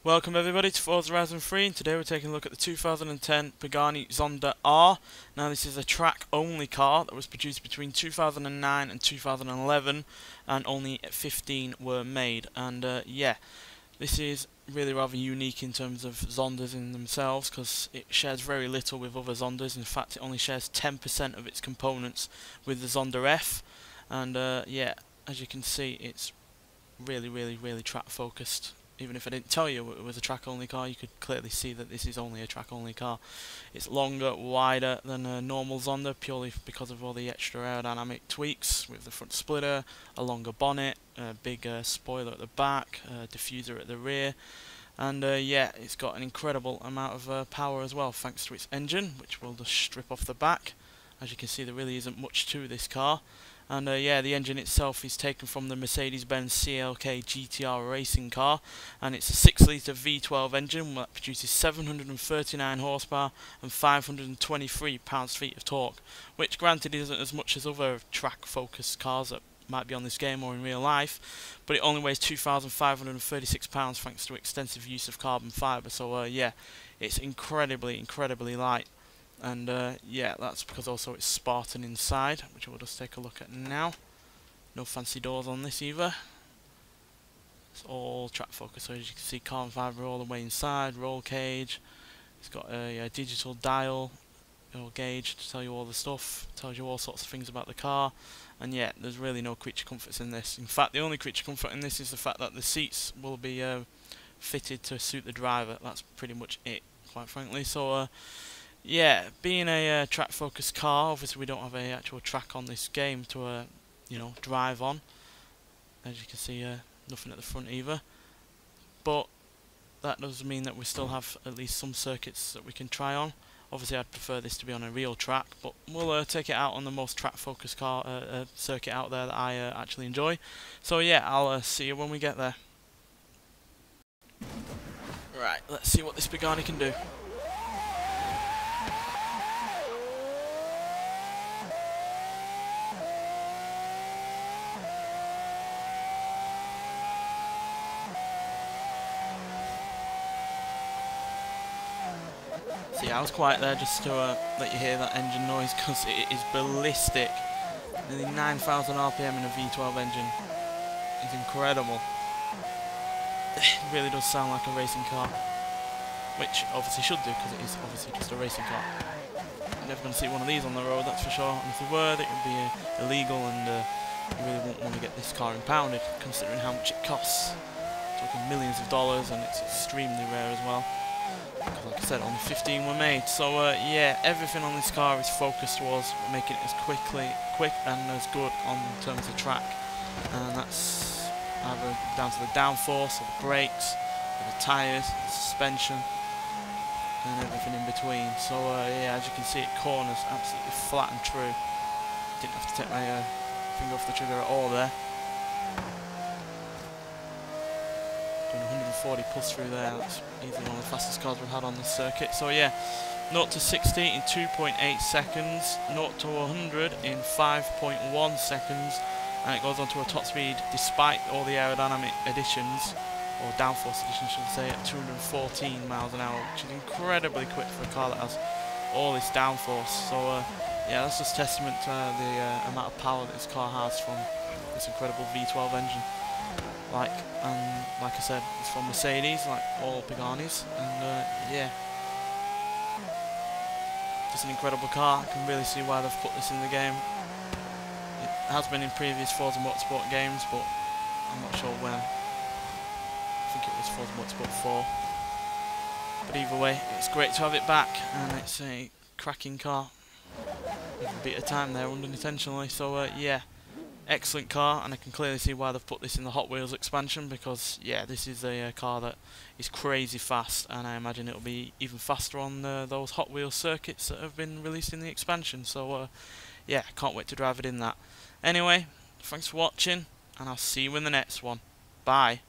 Welcome everybody to Forza Horizon 3, and today we're taking a look at the 2010 Pagani Zonda R. Now this is a track-only car that was produced between 2009 and 2011, and only 15 were made. And yeah, this is really rather unique in terms of Zondas in themselves, because it shares very little with other Zondas. In fact, it only shares 10% of its components with the Zonda F. And yeah, as you can see, it's really track focused. Even if I didn't tell you it was a track-only car, you could clearly see that this is only a track-only car. It's longer, wider than a normal Zonda, purely because of all the extra aerodynamic tweaks, with the front splitter, a longer bonnet, a big spoiler at the back, a diffuser at the rear, and yeah, it's got an incredible amount of power as well, thanks to its engine, which we'll just strip off the back. As you can see, there really isn't much to this car. And yeah, the engine itself is taken from the Mercedes-Benz CLK GTR racing car, and it's a 6-litre V12 engine that produces 739 horsepower and 523 pounds-feet of torque, which granted isn't as much as other track-focused cars that might be on this game or in real life, but it only weighs 2,536 pounds thanks to extensive use of carbon fibre. So yeah, it's incredibly light. And yeah, that's because also it's Spartan inside, which we'll just take a look at now. No fancy doors on this either. It's all track focus, so as you can see, carbon fibre all the way inside, roll cage. It's got a digital dial or gauge to tell you all the stuff, tells you all sorts of things about the car. And yeah, there's really no creature comforts in this. In fact, the only creature comfort in this is the fact that the seats will be fitted to suit the driver. That's pretty much it, quite frankly. So yeah, being a track-focused car, obviously we don't have a actual track on this game to you know, drive on. As you can see, nothing at the front either. But that does mean that we still have at least some circuits that we can try on. Obviously, I'd prefer this to be on a real track, but we'll take it out on the most track-focused car circuit out there that I actually enjoy. So yeah, I'll see you when we get there. Right, let's see what this Pagani can do. See, I was quiet there just to let you hear that engine noise, because it is ballistic. Nearly 9,000 RPM in a V12 engine. It's incredible. It really does sound like a racing car, which obviously should do, because it is obviously just a racing car. You're never going to see one of these on the road, that's for sure. And if there were, it would be illegal, and you really won't want to get this car impounded, considering how much it costs. Talking millions of dollars, and it's extremely rare as well. Like I said, only 15 were made. So yeah, everything on this car is focused towards making it as quick and as good on terms of track. And that's either down to the downforce, or the brakes, or the tyres, the suspension, and everything in between. So yeah, as you can see, it corners absolutely flat and true. Didn't have to take my finger off the trigger at all there. 140 plus through there. That's easily one of the fastest cars we've had on this circuit. So yeah, 0 to 60 in 2.8 seconds, 0 to 100 in 5.1 seconds, and it goes on to a top speed, despite all the aerodynamic additions, or downforce additions should I say, at 214 miles an hour, which is incredibly quick for a car that has all this downforce. So yeah, that's just testament to the amount of power that this car has from this incredible V12 engine. Like I said, it's from Mercedes, like all Paganis, and yeah, just an incredible car. I can really see why they've put this in the game. It has been in previous Forza Motorsport games, but I'm not sure when. I think it was Forza Motorsport 4. But either way, it's great to have it back, and it's a cracking car. Even a bit of time there unintentionally, so yeah. Excellent car, and I can clearly see why they've put this in the Hot Wheels expansion, because yeah, this is a car that is crazy fast, and I imagine it'll be even faster on those Hot Wheels circuits that have been released in the expansion. So yeah, can't wait to drive it in that. Anyway, thanks for watching, and I'll see you in the next one. Bye.